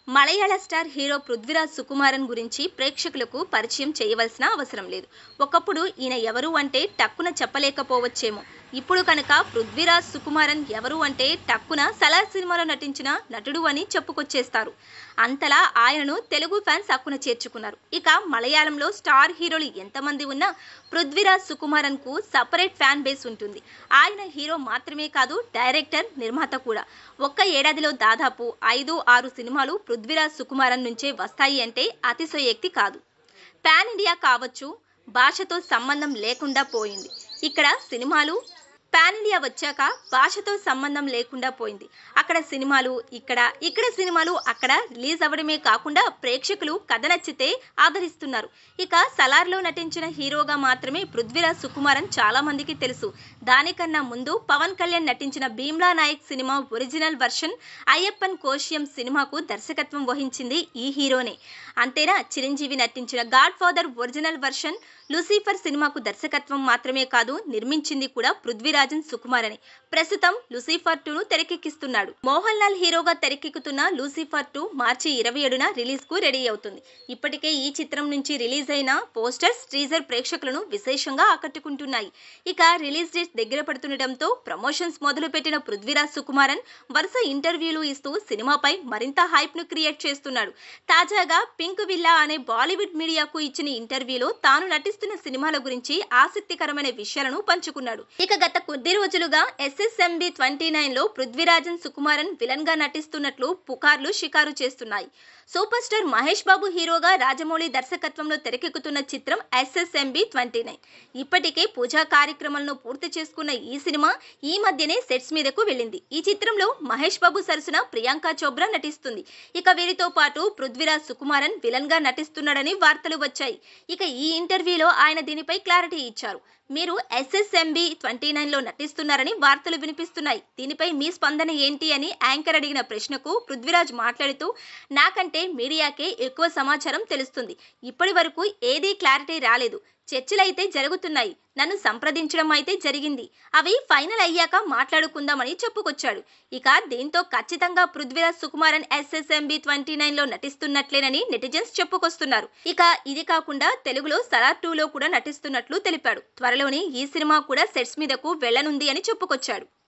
మలయాళ star hero Prithviraj Sukumaran గురించి ప్రేక్షకులకు పరిచయం చేయవలసిన అవసరం లేదు. ఒకప్పుడు ఈయన ఎవరు అంటే టక్కున చెప్పలేకపోవచ్చేమో. ఇప్పుడు కనుక పృథ్వీరాజ్ సుకుమారన్ ఎవరు అంటే టక్కున సలార్ సినిమాలో నటించిన నటుడు అని చెప్పుకొచ్చేస్తారు. అంతలా ఆయనను తెలుగు ఫ్యాన్స్ హక్కున చేర్చుకున్నారు. ఇక మలయాళంలో స్టార్ హీరోలు ఎంతమంది ఉన్నా పృథ్వీరాజ్ సుకుమారన్ కు సపరేట్ ఫ్యాన్ బేస్ ఉంటుంది. ఆయన హీరో మాత్రమే కాదు, డైరెక్టర్, నిర్మాత కూడా. ఒక్క ఏడాదిలో దాదాపు 5-6 సినిమాలు పృథ్వీరాజ్ సుకుమారన్ నుంచే వస్తాయి అంటే అతిశయోక్తి కాదు. పాన్ ఇండియా కావచ్చు, భాషతో సంబంధం లేకుండా పోయింది. ఇక్కడ సినిమాలు పాన్ ఇండియా వచ్చాక భాషతో సంబంధం లేకుండా పోయింది. అక్కడ సినిమాలు ఇక్కడ సినిమాలు అక్కడ రిలీజ్ అవ్వడమే కాకుండా ప్రేక్షకులు కథ నచ్చితే ఆదరిస్తున్నారు. ఇక సలార్లో నటించిన హీరోగా మాత్రమే పృథ్వీరాజ్ సుకుమారన్ చాలా మందికి తెలుసు. దానికన్నా ముందు పవన్ కళ్యాణ్ నటించిన Bheemla Nayak cinema original version Ayyappan కోశ్యం సినిమాకు దర్శకత్వం వహించింది ఈ హీరోనే. అంతేనా, చిరంజీవి నటించిన Godfather original version Lucifer సినిమాకు దర్శకత్వం మాత్రమే కాదు, నిర్మించింది కూడా పృథ్వీరాజన్ సుకుమారనే. ప్రస్తుతం లూసిఫర్ 2ను తెరకెక్కిస్తున్నాడు. మోహన్ లాల్ హీరోగా తెరకెక్కుతున్న లూసిఫర్ 2 మార్చి 27న రిలీజ్ కు రెడీ అవుతుంది. ఇప్పటికే ఈ చిత్రం నుంచి రిలీజ్ అయిన పోస్టర్స్, టీజర్ ప్రేక్షకులను విశేషంగా ఆకట్టుకుంటున్నాయి. ఇక రిలీజ్ డేట్ దగ్గర పడుతుండటంతో ప్రమోషన్స్ మొదలు పెట్టిన పృథ్వీరాజ్ సుకుమారన్ వరుస ఇంటర్వ్యూలు ఇస్తూ సినిమాపై మరింత హైప్ ను క్రియేట్ చేస్తున్నాడు. తాజాగా పింక్ విల్లా అనే బాలీవుడ్ మీడియాకు ఇచ్చిన ఇంటర్వ్యూలో తాను నటిస్తున్న సినిమాల గురించి ఆసక్తికరమైన విషయాలను పంచుకున్నాడు. ఇక గత కొద్ది రోజులుగా SSMB 29లో పృథ్వీరాజన్ సుకుమారన్ విలన్ గా నటిస్తున్నట్లు పుకార్లు షికారు చేస్తున్నాయి. సూపర్ స్టార్ మహేష్ బాబు హీరోగా రాజమౌళి దర్శకత్వంలో తెరకెక్కుతున్న చిత్రం SSMB 29. ఇప్పటికే పూజా కార్యక్రమాలను పూర్తి చేసుకున్న ఈ సినిమా ఈ మధ్యనే సెట్స్ మీదకు వెళ్ళింది. ఈ చిత్రంలో మహేష్ బాబు సరసన ప్రియాంక చోప్రా నటిస్తుంది. ఇక వీరితో పాటు పృథ్వీరాజ్ సుకుమారన్ విలన్ గా నటిస్తున్నాడని వార్తలు వచ్చాయి. ఇక ఈ ఇంటర్వ్యూలో ఆయన దీనిపై క్లారిటీ ఇచ్చారు. మీరు SSMB 29లో నటిస్తున్నారని వార్తలు వినిపిస్తున్నాయి. దీనిపై మీ స్పందన ఏంటి అని యాంకర్ అడిగిన ప్రశ్నకు పృథ్వీరాజ్ మాట్లాడుతూ, నాకంటే మీడియాకే ఎక్కువ సమాచారం తెలుస్తుంది. ఇప్పటి వరకు ఏదీ క్లారిటీ రాలేదు. చర్చలైతే జరుగుతున్నాయి. నన్ను సంప్రదించడం అయితే జరిగింది. అవి ఫైనల్ అయ్యాక మాట్లాడుకుందామని చెప్పుకొచ్చాడు. ఇక దీంతో ఖచ్చితంగా పృథ్వీరాజ్ సుకుమారన్ SSMB 29లో నటిస్తున్నట్లేనని నెటిజన్స్ చెప్పుకొస్తున్నారు. ఇక ఇది కాకుండా తెలుగులో సలార్ 2లో కూడా నటిస్తున్నట్లు తెలిపాడు. త్వరలోనే ఈ సినిమా కూడా సెట్స్ మీదకు వెళ్లనుంది అని చెప్పుకొచ్చాడు.